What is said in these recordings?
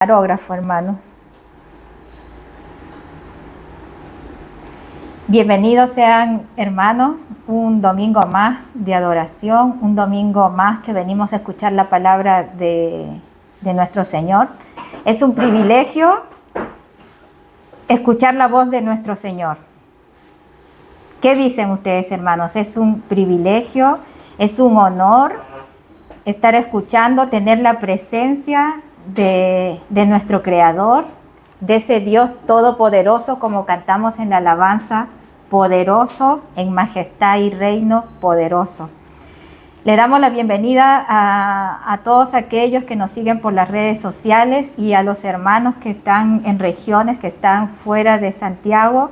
Camarógrafo, hermanos. Bienvenidos sean, hermanos, un domingo más de adoración, un domingo más que venimos a escuchar la palabra de nuestro Señor. Es un privilegio escuchar la voz de nuestro Señor. ¿Qué dicen ustedes, hermanos? Es un privilegio, es un honor estar escuchando, tener la presencia de nuestro Creador, de ese Dios todopoderoso, como cantamos en la alabanza, poderoso en majestad y reino poderoso. Le damos la bienvenida a todos aquellos que nos siguen por las redes sociales y a los hermanos que están en regiones, que están fuera de Santiago.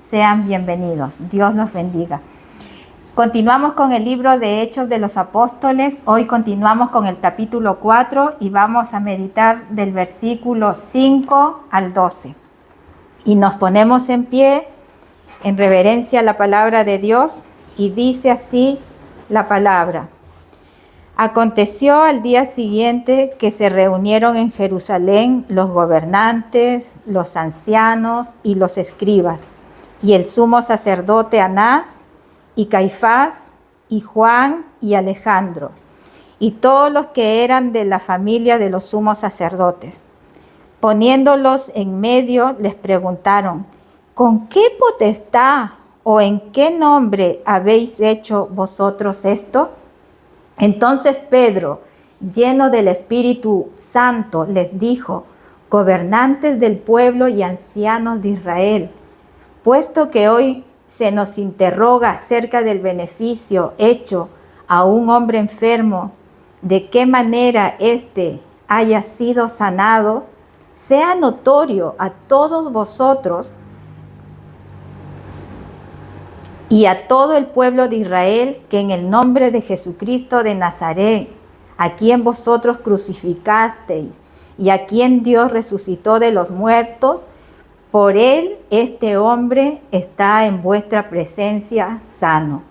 Sean bienvenidos. Dios los bendiga. Continuamos con el libro de Hechos de los Apóstoles. Hoy continuamos con el capítulo 4 y vamos a meditar del versículo 5 al 12. Y nos ponemos en pie en reverencia a la palabra de Dios y dice así la palabra. Aconteció al día siguiente que se reunieron en Jerusalén los gobernantes, los ancianos y los escribas, y el sumo sacerdote Anás, y Caifás, y Juan, y Alejandro, y todos los que eran de la familia de los sumos sacerdotes. Poniéndolos en medio, les preguntaron, ¿con qué potestad o en qué nombre habéis hecho vosotros esto? Entonces Pedro, lleno del Espíritu Santo, les dijo, gobernantes del pueblo y ancianos de Israel, puesto que hoy se nos interroga acerca del beneficio hecho a un hombre enfermo, de qué manera éste haya sido sanado, sea notorio a todos vosotros y a todo el pueblo de Israel que en el nombre de Jesucristo de Nazaret, a quien vosotros crucificasteis y a quien Dios resucitó de los muertos, por él este hombre está en vuestra presencia sano.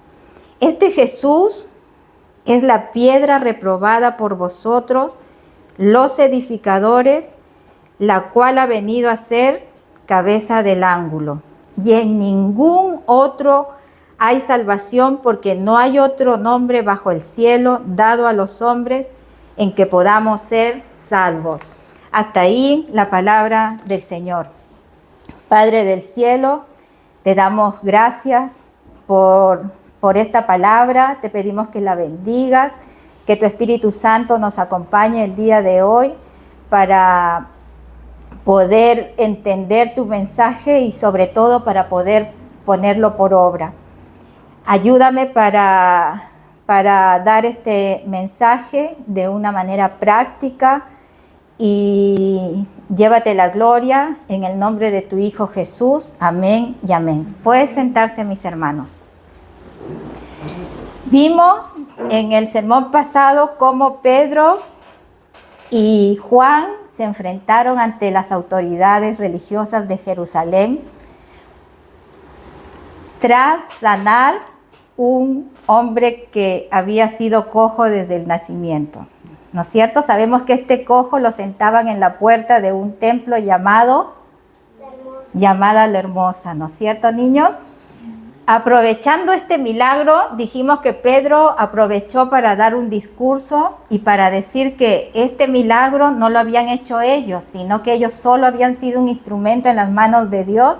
Este Jesús es la piedra reprobada por vosotros, los edificadores, la cual ha venido a ser cabeza del ángulo. Y en ningún otro hay salvación, porque no hay otro nombre bajo el cielo dado a los hombres en que podamos ser salvos. Hasta ahí la palabra del Señor. Padre del cielo, te damos gracias por esta palabra, te pedimos que la bendigas, que tu Espíritu Santo nos acompañe el día de hoy para poder entender tu mensaje y sobre todo para poder ponerlo por obra. Ayúdame para dar este mensaje de una manera práctica y llévate la gloria en el nombre de tu Hijo Jesús. Amén y amén. Pueden sentarse, mis hermanos. Vimos en el sermón pasado cómo Pedro y Juan se enfrentaron ante las autoridades religiosas de Jerusalén tras sanar un hombre que había sido cojo desde el nacimiento. ¿No es cierto? Sabemos que este cojo lo sentaban en la puerta de un templo llamada La Hermosa, ¿no es cierto, niños? Aprovechando este milagro, dijimos que Pedro aprovechó para dar un discurso y para decir que este milagro no lo habían hecho ellos, sino que ellos solo habían sido un instrumento en las manos de Dios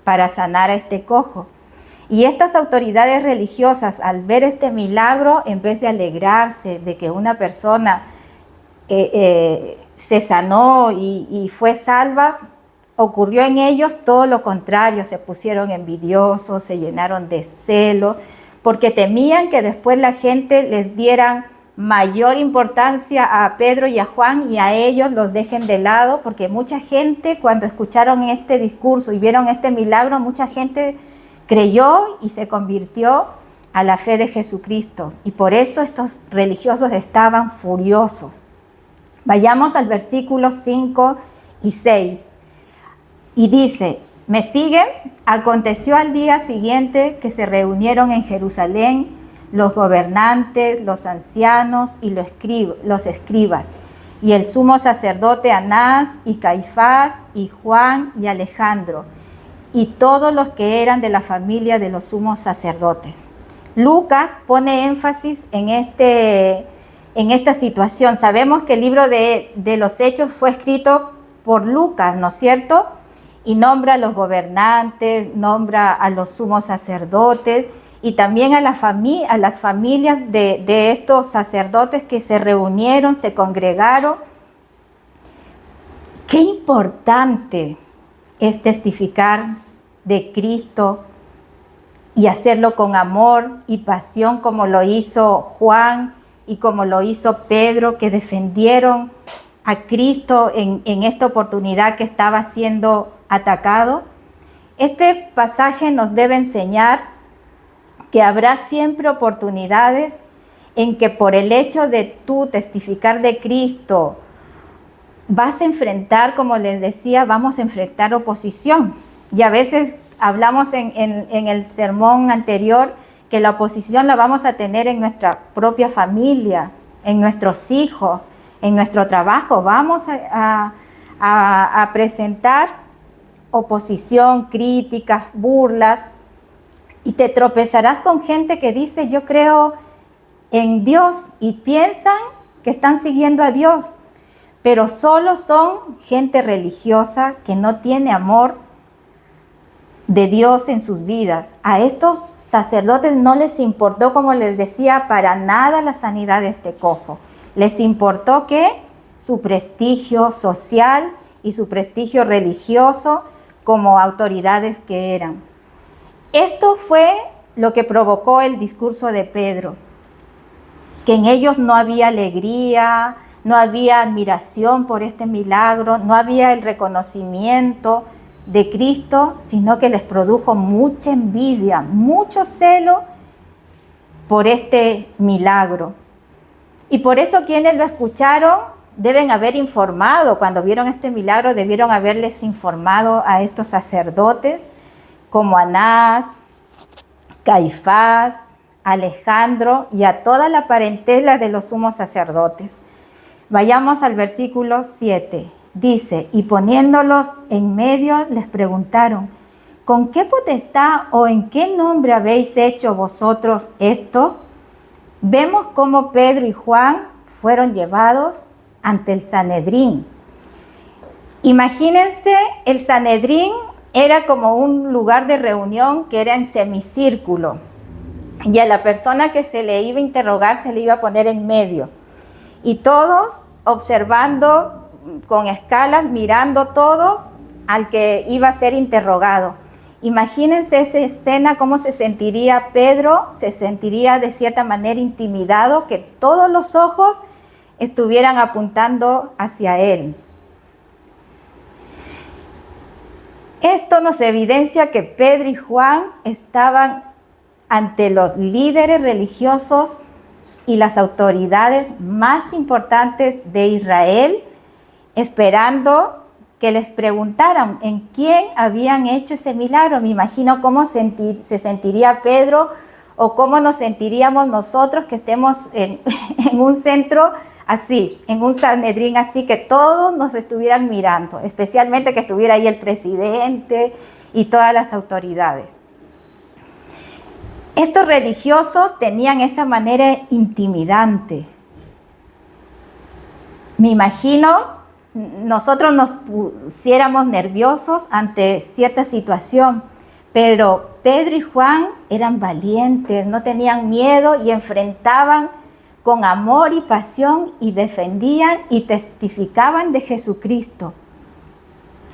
para sanar a este cojo. Y estas autoridades religiosas, al ver este milagro, en vez de alegrarse de que una persona se sanó y fue salva, ocurrió en ellos todo lo contrario. Se pusieron envidiosos, se llenaron de celo, porque temían que después la gente les diera mayor importancia a Pedro y a Juan y a ellos los dejen de lado, porque mucha gente, cuando escucharon este discurso y vieron este milagro, mucha gente creyó y se convirtió a la fe de Jesucristo. Y por eso estos religiosos estaban furiosos. Vayamos al versículo 5 y 6. Y dice, ¿me siguen? Aconteció al día siguiente que se reunieron en Jerusalén los gobernantes, los ancianos y los escribas, y el sumo sacerdote Anás y Caifás y Juan y Alejandro y todos los que eran de la familia de los sumos sacerdotes. Lucas pone énfasis en esta situación. Sabemos que el libro de los Hechos fue escrito por Lucas, ¿no es cierto? Y nombra a los gobernantes, nombra a los sumos sacerdotes y también a las familias de estos sacerdotes que se reunieron, se congregaron. Qué importante es testificar de Cristo y hacerlo con amor y pasión como lo hizo Juan y como lo hizo Pedro, que defendieron a Cristo en esta oportunidad que estaba siendo atacado. Este pasaje nos debe enseñar que habrá siempre oportunidades en que por el hecho de tú testificar de Cristo vas a enfrentar, como les decía, vamos a enfrentar oposición. Y a veces hablamos en el sermón anterior que la oposición la vamos a tener en nuestra propia familia, en nuestros hijos, en nuestro trabajo. Vamos a presentar oposición, críticas, burlas, y te tropezarás con gente que dice yo creo en Dios y piensan que están siguiendo a Dios, pero solo son gente religiosa que no tiene amor de Dios en sus vidas. A estos sacerdotes no les importó, como les decía, para nada la sanidad de este cojo. Les importó que su prestigio social y su prestigio religioso como autoridades que eran. Esto fue lo que provocó el discurso de Pedro, que en ellos no había alegría, no había admiración por este milagro, no había el reconocimiento de Cristo, sino que les produjo mucha envidia, mucho celo por este milagro. Y por eso quienes lo escucharon deben haber informado, cuando vieron este milagro, debieron haberles informado a estos sacerdotes, como Anás, Caifás, Alejandro y a toda la parentela de los sumos sacerdotes. Vayamos al versículo 7. Dice, y poniéndolos en medio les preguntaron, ¿con qué potestad o en qué nombre habéis hecho vosotros esto? Vemos cómo Pedro y Juan fueron llevados ante el Sanedrín. Imagínense, el Sanedrín era como un lugar de reunión que era en semicírculo. Y a la persona que se le iba a interrogar se le iba a poner en medio. Y todos observando con escalas, mirando todos al que iba a ser interrogado. Imagínense esa escena, cómo se sentiría Pedro, se sentiría de cierta manera intimidado, que todos los ojos estuvieran apuntando hacia él. Esto nos evidencia que Pedro y Juan estaban ante los líderes religiosos y las autoridades más importantes de Israel, esperando que les preguntaran en quién habían hecho ese milagro. Me imagino cómo se sentiría Pedro o cómo nos sentiríamos nosotros que estemos en un centro así, en un Sanedrín así, que todos nos estuvieran mirando, especialmente que estuviera ahí el presidente y todas las autoridades. Estos religiosos tenían esa manera intimidante. Me imagino nosotros nos pusiéramos nerviosos ante cierta situación, pero Pedro y Juan eran valientes, no tenían miedo y enfrentaban con amor y pasión y defendían y testificaban de Jesucristo.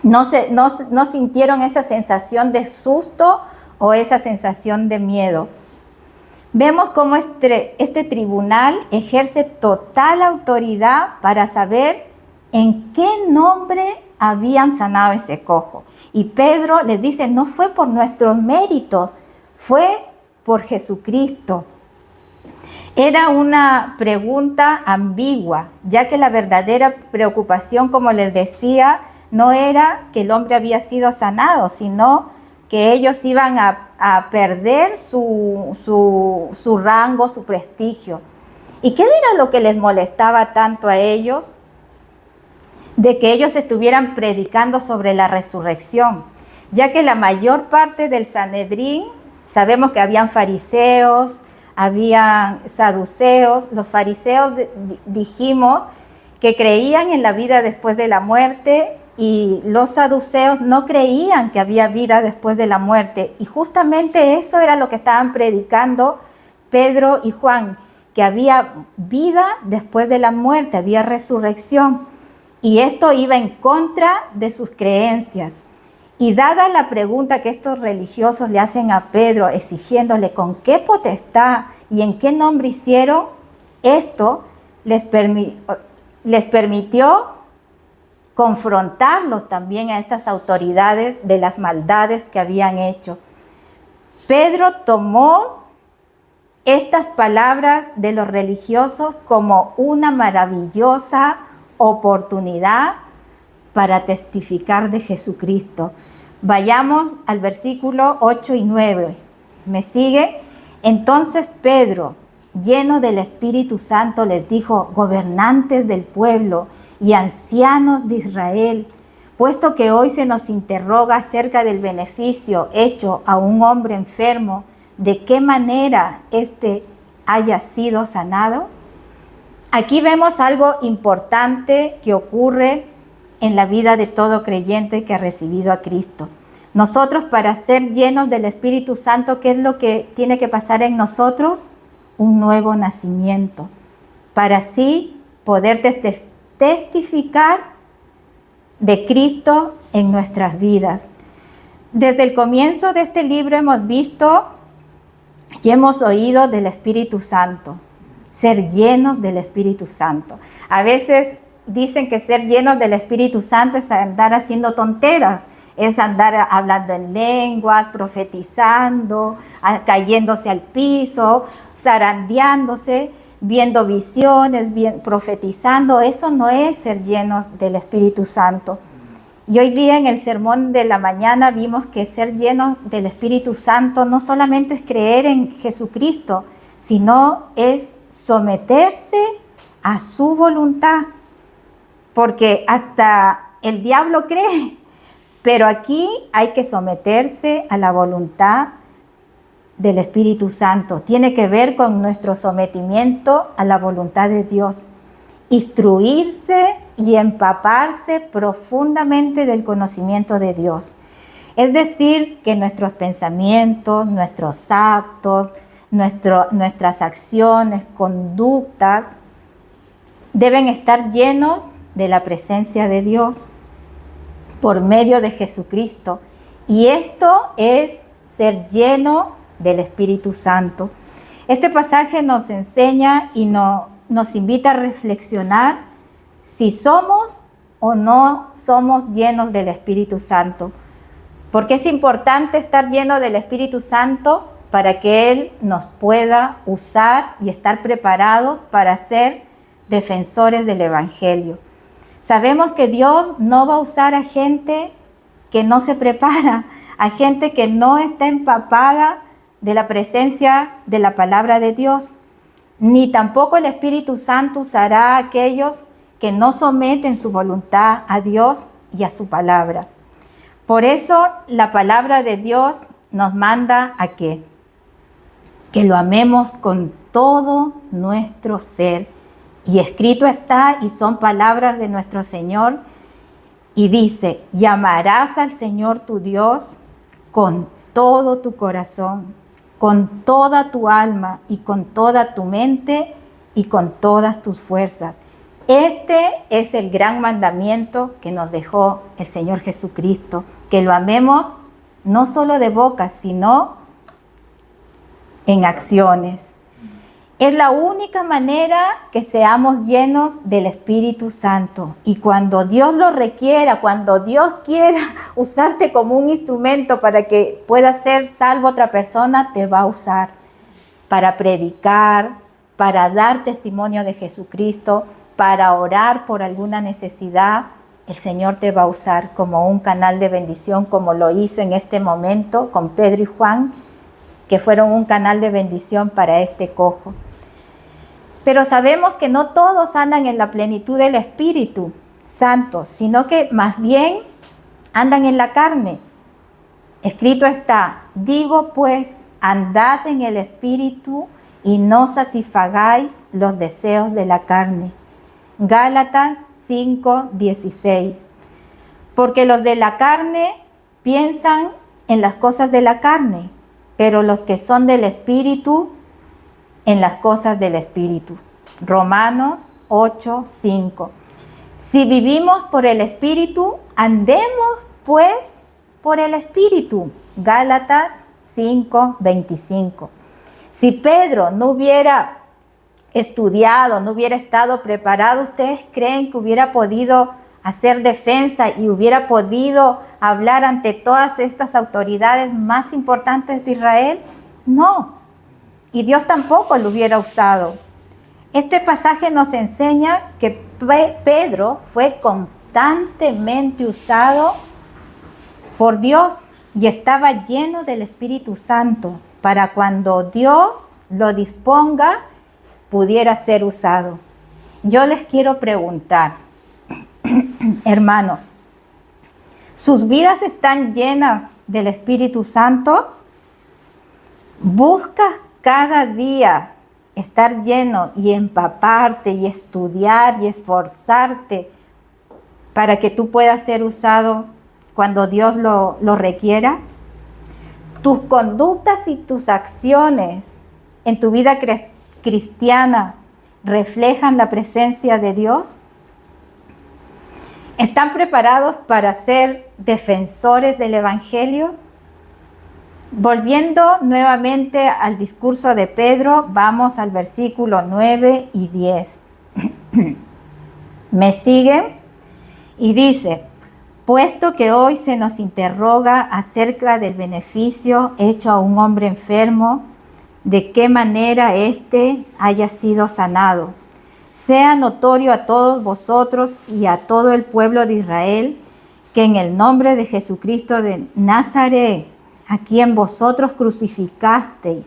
No sintieron esa sensación de susto o esa sensación de miedo. Vemos cómo este tribunal ejerce total autoridad para saber en qué nombre habían sanado ese cojo. Y Pedro les dice, no fue por nuestros méritos, fue por Jesucristo. Era una pregunta ambigua, ya que la verdadera preocupación, como les decía, no era que el hombre había sido sanado, sino que ellos iban a perder su rango, su prestigio. ¿Y qué era lo que les molestaba tanto a ellos? de que ellos estuvieran predicando sobre la resurrección, ya que la mayor parte del Sanedrín, sabemos que habían fariseos, habían saduceos. Los fariseos dijimos que creían en la vida después de la muerte, y los saduceos no creían que había vida después de la muerte. Y justamente eso era lo que estaban predicando Pedro y Juan, que había vida después de la muerte, había resurrección. Y esto iba en contra de sus creencias. Y dada la pregunta que estos religiosos le hacen a Pedro, exigiéndole con qué potestad y en qué nombre hicieron esto, les permitió confrontarlos también a estas autoridades de las maldades que habían hecho. Pedro tomó estas palabras de los religiosos como una maravillosa oportunidad para testificar de Jesucristo. Vayamos al versículo 8 y 9. ¿Me sigue? Entonces Pedro, lleno del Espíritu Santo, les dijo: gobernantes del pueblo y ancianos de Israel, puesto que hoy se nos interroga acerca del beneficio hecho a un hombre enfermo, ¿de qué manera éste haya sido sanado? Aquí vemos algo importante que ocurre en la vida de todo creyente que ha recibido a Cristo. Nosotros, para ser llenos del Espíritu Santo, ¿qué es lo que tiene que pasar en nosotros? Un nuevo nacimiento, para así poder testificar de Cristo en nuestras vidas. Desde el comienzo de este libro hemos visto y hemos oído del Espíritu Santo, ser llenos del Espíritu Santo. A veces dicen que ser llenos del Espíritu Santo es andar haciendo tonteras, es andar hablando en lenguas, profetizando, cayéndose al piso, zarandeándose, viendo visiones, profetizando. Eso no es ser llenos del Espíritu Santo. Y hoy día en el sermón de la mañana vimos que ser llenos del Espíritu Santo no solamente es creer en Jesucristo, sino es someterse a su voluntad. Porque hasta el diablo cree, pero aquí hay que someterse a la voluntad del Espíritu Santo. Tiene que ver con nuestro sometimiento a la voluntad de Dios. Instruirse y empaparse profundamente del conocimiento de Dios. Es decir, que nuestros pensamientos, nuestros actos, nuestras acciones, conductas, deben estar llenos de la presencia de Dios por medio de Jesucristo. Y esto es ser lleno del Espíritu Santo. Este pasaje nos enseña y nos invita a reflexionar si somos o no somos llenos del Espíritu Santo. Porque es importante estar lleno del Espíritu Santo para que Él nos pueda usar y estar preparados para ser defensores del Evangelio. Sabemos que Dios no va a usar a gente que no se prepara, a gente que no está empapada de la presencia de la palabra de Dios. Ni tampoco el Espíritu Santo usará a aquellos que no someten su voluntad a Dios y a su palabra. Por eso la palabra de Dios nos manda a que lo amemos con todo nuestro ser. Y escrito está, y son palabras de nuestro Señor, y dice: y amarás al Señor tu Dios con todo tu corazón, con toda tu alma y con toda tu mente y con todas tus fuerzas. Este es el gran mandamiento que nos dejó el Señor Jesucristo, que lo amemos no solo de boca, sino en acciones. Es la única manera que seamos llenos del Espíritu Santo. Y cuando Dios lo requiera, cuando Dios quiera usarte como un instrumento para que pueda ser salvo otra persona, te va a usar para predicar, para dar testimonio de Jesucristo, para orar por alguna necesidad. El Señor te va a usar como un canal de bendición, como lo hizo en este momento con Pedro y Juan, que fueron un canal de bendición para este cojo. Pero sabemos que no todos andan en la plenitud del Espíritu. santos, sino que más bien andan en la carne. Escrito está: digo pues, andad en el Espíritu y no satisfagáis los deseos de la carne. Gálatas 5:16. Porque los de la carne piensan en las cosas de la carne, pero los que son del Espíritu, en las cosas del Espíritu. Romanos 8:5. Si vivimos por el Espíritu, andemos pues por el Espíritu. Gálatas 5:25. Si Pedro no hubiera estudiado, no hubiera estado preparado, ¿ustedes creen que hubiera podido hacer defensa y hubiera podido hablar ante todas estas autoridades más importantes de Israel? No. Y Dios tampoco lo hubiera usado. Este pasaje nos enseña que Pedro fue constantemente usado por Dios y estaba lleno del Espíritu Santo para cuando Dios lo disponga pudiera ser usado. Yo les quiero preguntar, hermanos, ¿sus vidas están llenas del Espíritu Santo? ¿Buscas cada día estar lleno y empaparte y estudiar y esforzarte para que tú puedas ser usado cuando Dios lo requiera? ¿Tus conductas y tus acciones en tu vida cristiana reflejan la presencia de Dios? ¿Están preparados para ser defensores del Evangelio? Volviendo nuevamente al discurso de Pedro, vamos al versículo 9 y 10. ¿Me siguen? Y dice: puesto que hoy se nos interroga acerca del beneficio hecho a un hombre enfermo, de qué manera éste haya sido sanado, sea notorio a todos vosotros y a todo el pueblo de Israel, que en el nombre de Jesucristo de Nazaret, a quien vosotros crucificasteis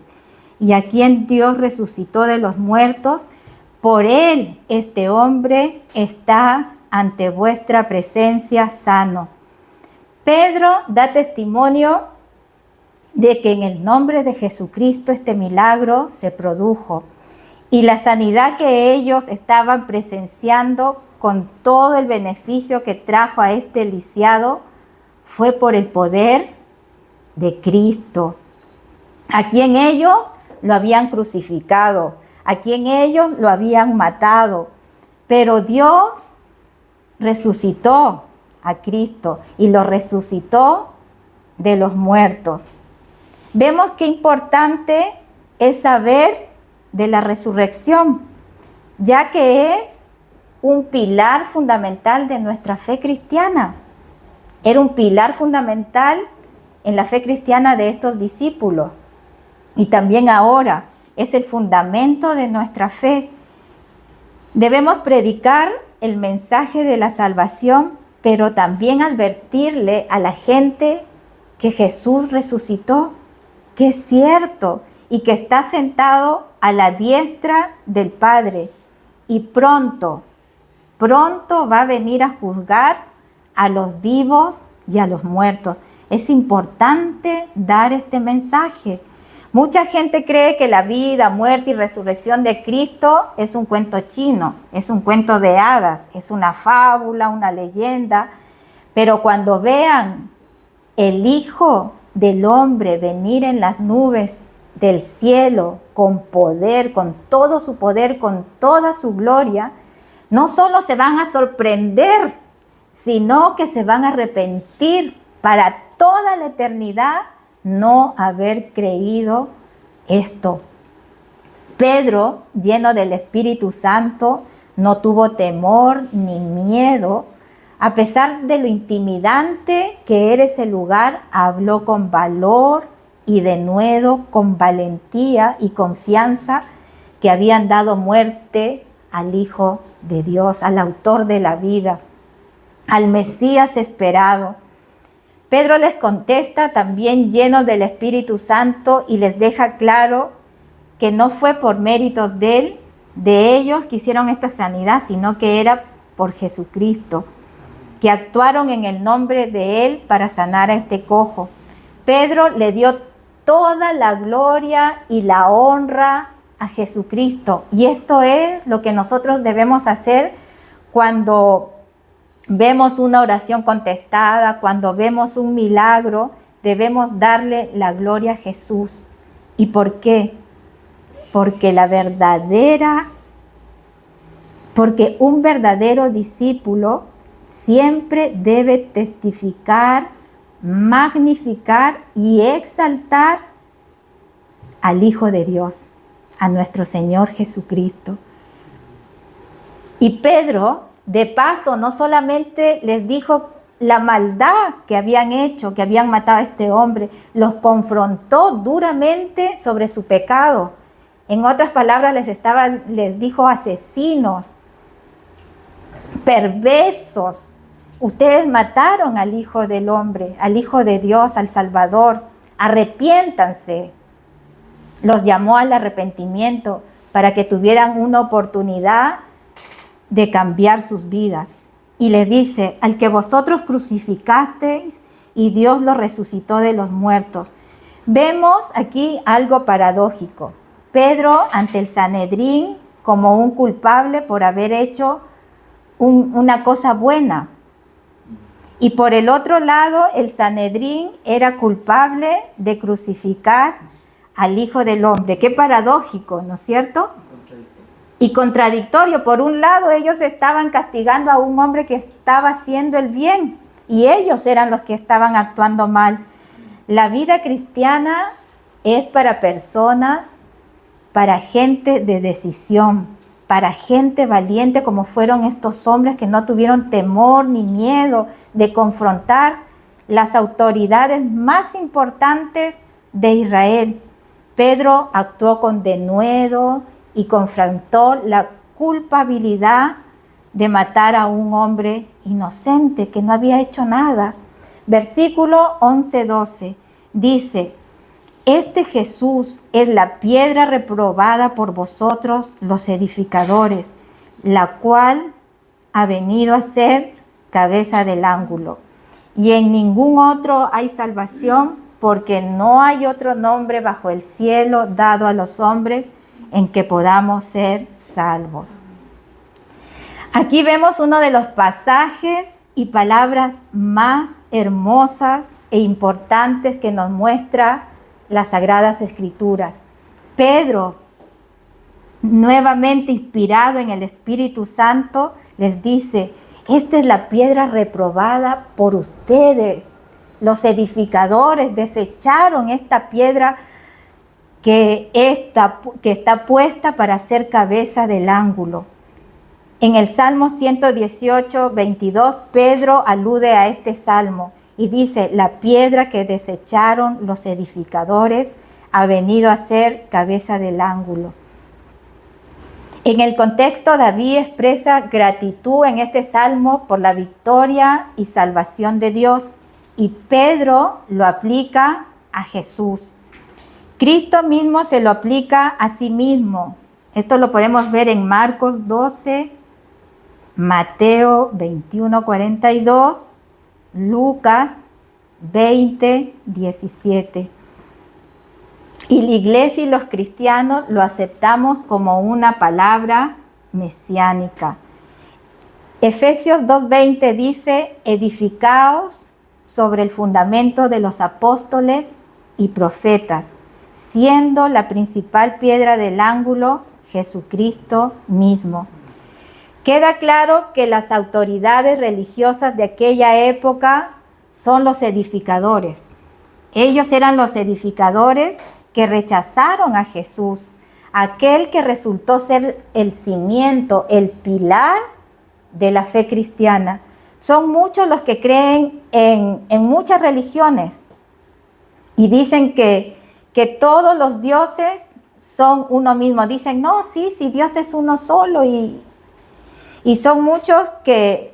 y a quien Dios resucitó de los muertos, por él este hombre está ante vuestra presencia sano. Pedro da testimonio de que en el nombre de Jesucristo este milagro se produjo y la sanidad que ellos estaban presenciando con todo el beneficio que trajo a este lisiado fue por el poder de Cristo, a quien ellos lo habían crucificado, a quien ellos lo habían matado, pero Dios resucitó a Cristo y lo resucitó de los muertos. Vemos qué importante es saber de la resurrección, ya que es un pilar fundamental de nuestra fe cristiana. Era un pilar fundamental en la fe cristiana de estos discípulos y también ahora es el fundamento de nuestra fe. Debemos predicar el mensaje de la salvación, pero también advertirle a la gente que Jesús resucitó, que es cierto y que está sentado a la diestra del Padre y pronto va a venir a juzgar a los vivos y a los muertos. Es importante dar este mensaje. Mucha gente cree que la vida, muerte y resurrección de Cristo es un cuento chino, es un cuento de hadas, es una fábula, una leyenda. Pero cuando vean el Hijo del Hombre venir en las nubes del cielo con poder, con todo su poder, con toda su gloria, no solo se van a sorprender, sino que se van a arrepentir para toda la eternidad no haber creído esto. Pedro, lleno del Espíritu Santo, no tuvo temor ni miedo. A pesar de lo intimidante que era ese lugar, habló con valor y denuedo, con valentía y confianza que habían dado muerte al Hijo de Dios, al autor de la vida, al Mesías esperado. Pedro les contesta también lleno del Espíritu Santo y les deja claro que no fue por méritos de ellos que hicieron esta sanidad, sino que era por Jesucristo. que actuaron en el nombre de él para sanar a este cojo. Pedro le dio toda la gloria y la honra a Jesucristo. Y esto es lo que nosotros debemos hacer cuando vemos una oración contestada, cuando vemos un milagro. Debemos darle la gloria a Jesús. ¿Y por qué? Porque un verdadero discípulo siempre debe testificar, magnificar y exaltar al Hijo de Dios, a nuestro Señor Jesucristo. Y Pedro, de paso, no solamente les dijo la maldad que habían hecho, que habían matado a este hombre, los confrontó duramente sobre su pecado. En otras palabras, les dijo asesinos, perversos. Ustedes mataron al Hijo del Hombre, al Hijo de Dios, al Salvador. Arrepiéntanse. Los llamó al arrepentimiento para que tuvieran una oportunidad de cambiar sus vidas. Y les dice, al que vosotros crucificasteis y Dios lo resucitó de los muertos. Vemos aquí algo paradójico. Pedro ante el Sanedrín como un culpable por haber hecho una cosa buena. Y por el otro lado, el Sanedrín era culpable de crucificar al Hijo del Hombre. Qué paradójico, ¿no es cierto? Y contradictorio. Por un lado, ellos estaban castigando a un hombre que estaba haciendo el bien y ellos eran los que estaban actuando mal. La vida cristiana es para personas, para gente de decisión, para gente valiente como fueron estos hombres que no tuvieron temor ni miedo de confrontar las autoridades más importantes de Israel. Pedro actuó con denuedo y confrontó la culpabilidad de matar a un hombre inocente que no había hecho nada. Versículo 11-12 dice, este Jesús es la piedra reprobada por vosotros los edificadores, la cual ha venido a ser cabeza del ángulo. Y en ningún otro hay salvación, porque no hay otro nombre bajo el cielo dado a los hombres en que podamos ser salvos. Aquí vemos uno de los pasajes y palabras más hermosas e importantes que nos muestra las Sagradas Escrituras. Pedro, nuevamente inspirado en el Espíritu Santo, les dice, esta es la piedra reprobada por ustedes. Los edificadores desecharon esta piedra que está puesta para ser cabeza del ángulo. En el Salmo 118, 22, Pedro alude a este salmo y dice, la piedra que desecharon los edificadores ha venido a ser cabeza del ángulo. En el contexto, David expresa gratitud en este salmo por la victoria y salvación de Dios, y Pedro lo aplica a Jesús. Cristo mismo se lo aplica a sí mismo. Esto lo podemos ver en Marcos 12, Mateo 21, 42, Lucas 20, 17. Y la iglesia y los cristianos lo aceptamos como una palabra mesiánica. Efesios 2:20 dice, edificaos sobre el fundamento de los apóstoles y profetas, siendo la principal piedra del ángulo Jesucristo mismo. Queda claro que las autoridades religiosas de aquella época son los edificadores. Ellos eran los edificadores que rechazaron a Jesús, aquel que resultó ser el cimiento, el pilar de la fe cristiana. Son muchos los que creen en muchas religiones y dicen que todos los dioses son uno mismo. Dicen, no, sí, Dios es uno solo y son muchos que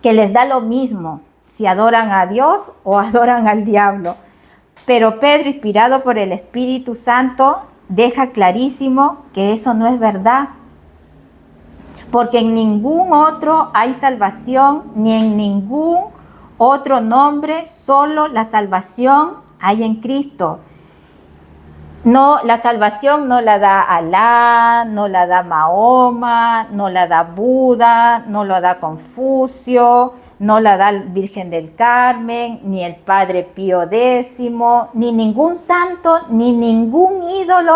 les da lo mismo si adoran a Dios o adoran al diablo. Pero Pedro, inspirado por el Espíritu Santo, deja clarísimo que eso no es verdad. porque en ningún otro hay salvación, ni en ningún otro nombre, solo la salvación hay en Cristo. No, la salvación no la da Alá, no la da Mahoma, no la da Buda, no la da Confucio, no la da Virgen del Carmen, ni el Padre Pío X, ni ningún santo, ni ningún ídolo,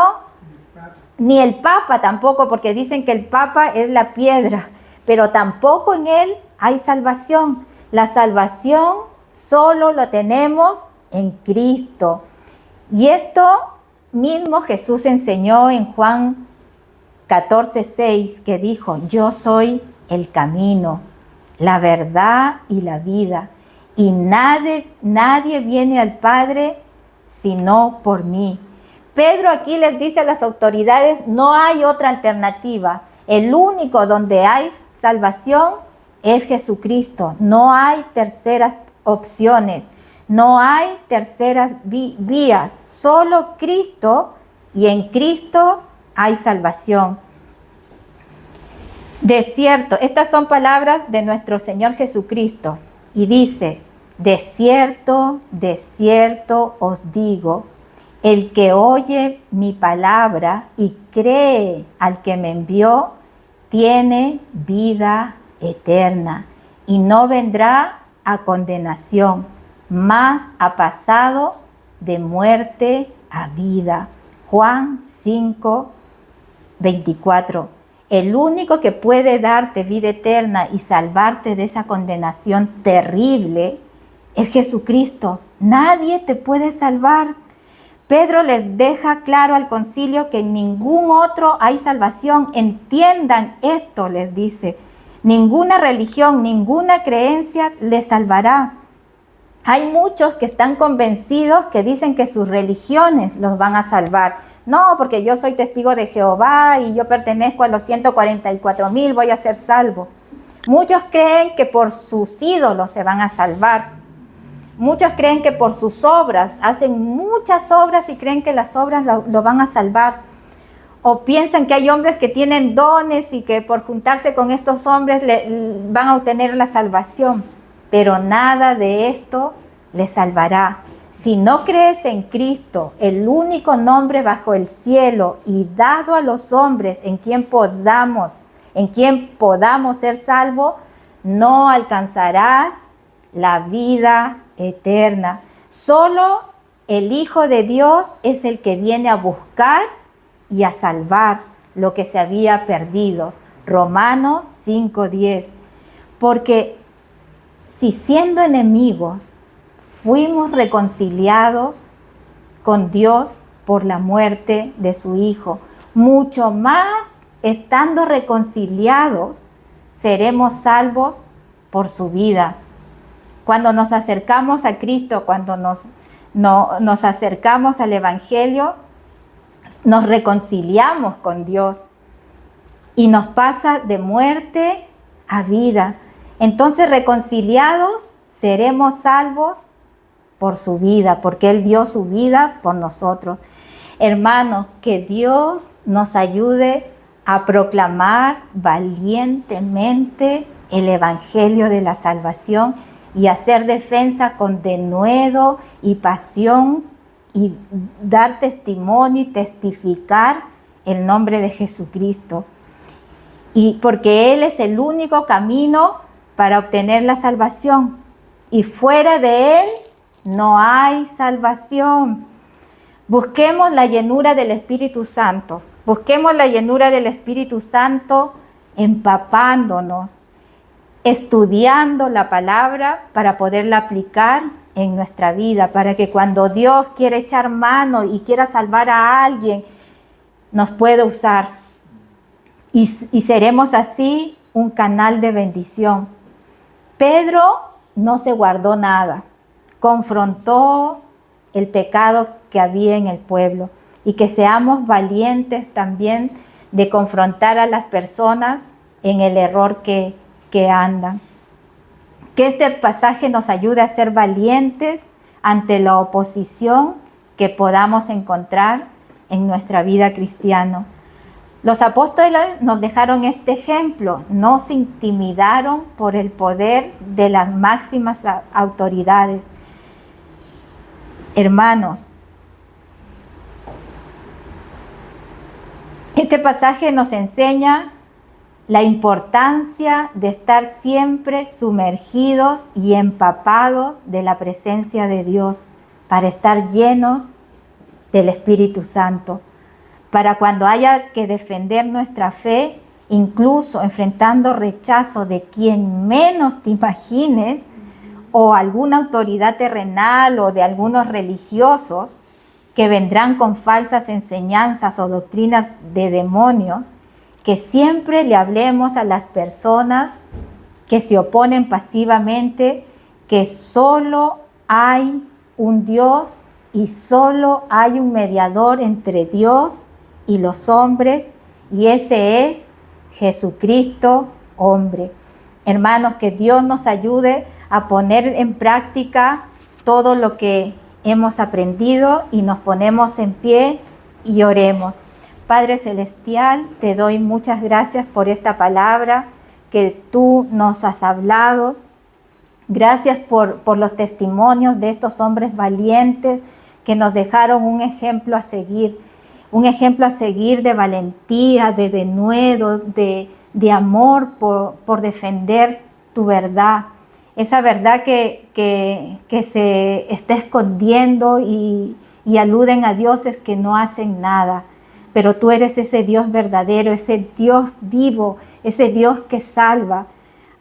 ni el Papa tampoco, porque dicen que el Papa es la piedra, pero tampoco en él hay salvación. La salvación solo lo tenemos en Cristo. Y esto mismo Jesús enseñó en Juan 14:6, que dijo: yo soy el camino, la verdad y la vida, y nadie viene al Padre sino por mí. Pedro aquí les dice a las autoridades: no hay otra alternativa, el único donde hay salvación es Jesucristo, no hay terceras opciones. No hay terceras vías, solo Cristo, y en Cristo hay salvación. De cierto, estas son palabras de nuestro Señor Jesucristo, y dice: de cierto os digo, el que oye mi palabra y cree al que me envió, tiene vida eterna, y no vendrá a condenación, mas ha pasado de muerte a vida. Juan 5:24. El único que puede darte vida eterna y salvarte de esa condenación terrible es Jesucristo. Nadie te puede salvar. Pedro les deja claro al concilio que en ningún otro hay salvación. Entiendan esto, les dice. Ninguna religión, ninguna creencia les salvará. Hay muchos que están convencidos, que dicen que sus religiones los van a salvar. No, porque yo soy testigo de Jehová y yo pertenezco a los 144,000, voy a ser salvo. Muchos creen que por sus ídolos se van a salvar. Muchos creen que por sus obras, hacen muchas obras y creen que las obras lo van a salvar. O piensan que hay hombres que tienen dones y que por juntarse con estos hombres van a obtener la salvación. Pero nada de esto les salvará. Si no crees en Cristo, el único nombre bajo el cielo y dado a los hombres en quien podamos ser salvos, no alcanzarás la vida eterna. Solo el Hijo de Dios es el que viene a buscar y a salvar lo que se había perdido. Romanos 5:10. Porque si siendo enemigos fuimos reconciliados con Dios por la muerte de su Hijo, mucho más estando reconciliados seremos salvos por su vida. Cuando nos acercamos a Cristo, cuando nos acercamos al Evangelio, nos reconciliamos con Dios y nos pasa de muerte a vida. Entonces, reconciliados, seremos salvos por su vida, porque Él dio su vida por nosotros. Hermanos, que Dios nos ayude a proclamar valientemente el Evangelio de la salvación y hacer defensa con denuedo y pasión y dar testimonio y testificar el nombre de Jesucristo. Y porque Él es el único camino para obtener la salvación, y fuera de Él no hay salvación. Busquemos la llenura del Espíritu Santo, busquemos la llenura del Espíritu Santo empapándonos, estudiando la palabra para poderla aplicar en nuestra vida, para que cuando Dios quiere echar mano y quiera salvar a alguien, nos pueda usar. Y seremos así un canal de bendición. Pedro no se guardó nada, confrontó el pecado que había en el pueblo, y que seamos valientes también de confrontar a las personas en el error que andan. Que este pasaje nos ayude a ser valientes ante la oposición que podamos encontrar en nuestra vida cristiana. Los apóstoles nos dejaron este ejemplo, no se intimidaron por el poder de las máximas autoridades. Hermanos, este pasaje nos enseña la importancia de estar siempre sumergidos y empapados de la presencia de Dios para estar llenos del Espíritu Santo. Para cuando haya que defender nuestra fe, incluso enfrentando rechazo de quien menos te imagines, o alguna autoridad terrenal o de algunos religiosos que vendrán con falsas enseñanzas o doctrinas de demonios, que siempre le hablemos a las personas que se oponen pasivamente que solo hay un Dios y solo hay un mediador entre Dios y los hombres, y ese es Jesucristo, hombre. Hermanos, que Dios nos ayude a poner en práctica todo lo que hemos aprendido, y nos ponemos en pie y oremos. Padre Celestial, te doy muchas gracias por esta palabra que tú nos has hablado. Gracias por los testimonios de estos hombres valientes que nos dejaron un ejemplo a seguir de valentía, de denuedo, de amor por defender tu verdad. Esa verdad que se está escondiendo y aluden a dioses que no hacen nada. Pero tú eres ese Dios verdadero, ese Dios vivo, ese Dios que salva.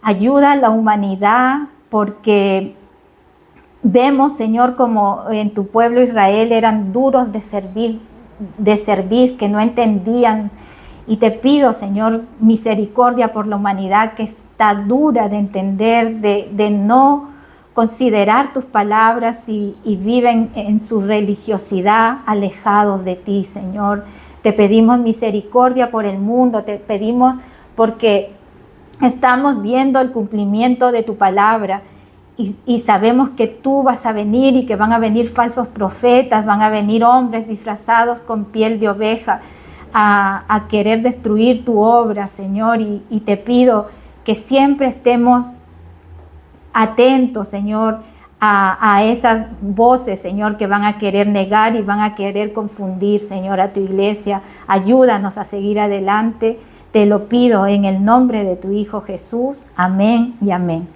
Ayuda a la humanidad, porque vemos, Señor, como en tu pueblo Israel eran duros de servir, que no entendían. Y te pido, Señor, misericordia por la humanidad que está dura de entender, de no considerar tus palabras y viven en su religiosidad alejados de ti, Señor. Te pedimos misericordia por el mundo, te pedimos porque estamos viendo el cumplimiento de tu palabra y sabemos que tú vas a venir y que van a venir falsos profetas, van a venir hombres disfrazados con piel de oveja a querer destruir tu obra, Señor, y te pido que siempre estemos atentos, Señor, a esas voces, Señor, que van a querer negar y van a querer confundir, Señor, a tu iglesia. Ayúdanos a seguir adelante. Te lo pido en el nombre de tu Hijo Jesús. Amén y amén.